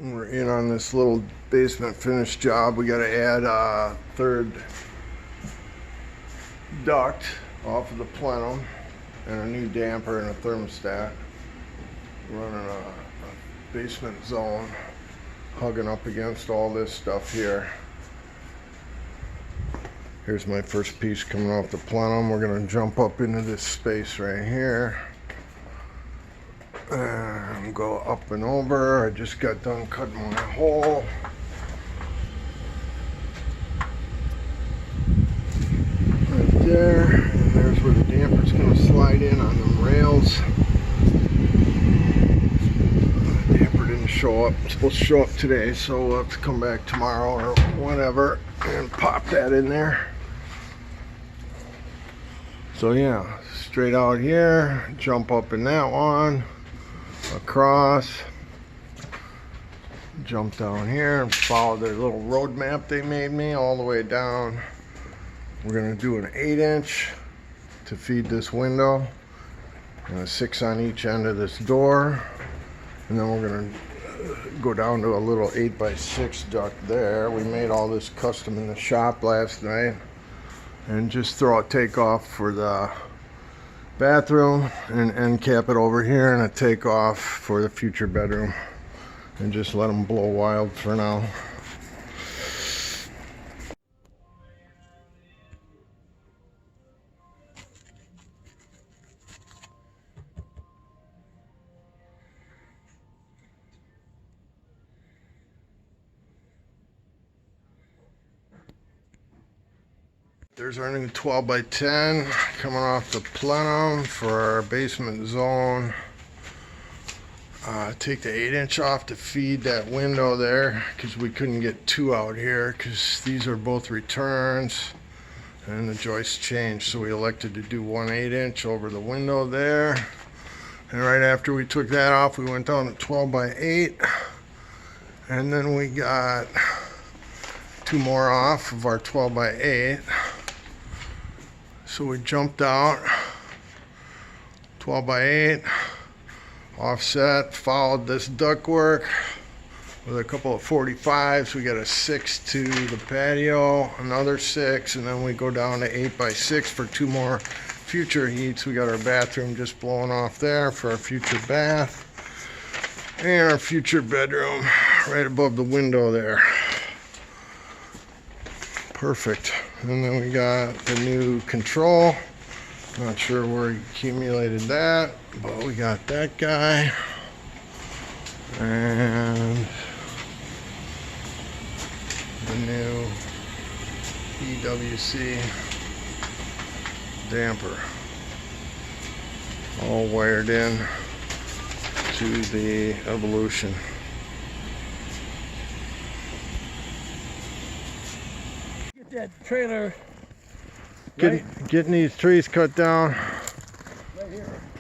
We're in on this little basement finish job. We got to add a third duct off of the plenum and a new damper and a thermostat. Running a basement zone, hugging up against all this stuff here. Here's my first piece coming off the plenum. We're going to jump up into this space right here and go up and over. I just got done cutting my hole. Right there, and there's where the damper's going to slide in on them rails. The damper didn't show up. It's supposed to show up today, so we'll have to come back tomorrow or whatever and pop that in there. So yeah, straight out here, jump up in that one, across, jump down here and follow their little road map they made me all the way down. We're gonna do an 8-inch to feed this window and a 6 on each end of this door, and then we're gonna go down to a little 8x6 duct there. We made all this custom in the shop last night, and just throw a takeoff for the bathroom and end cap it over here, and a takeoff for the future bedroom, and just let them blow wild for now. There's our new 12x10 coming off the plenum for our basement zone. Take the 8-inch off to feed that window there, because we couldn't get 2 out here because these are both returns and the joist changed, so we elected to do one 8-inch over the window there. And right after we took that off, we went down to 12x8, and then we got 2 more off of our 12x8. So we jumped out 12x8, offset, followed this ductwork with a couple of 45s. We got a 6 to the patio, another 6, and then we go down to 8x6 for 2 more future heats. We got our bathroom just blowing off there for our future bath, and our future bedroom right above the window there. Perfect. And then we got the new control. Not sure where he accumulated that, but we got that guy. And the new EWC damper. All wired in to the Evolution. That trailer Getting these trees cut down.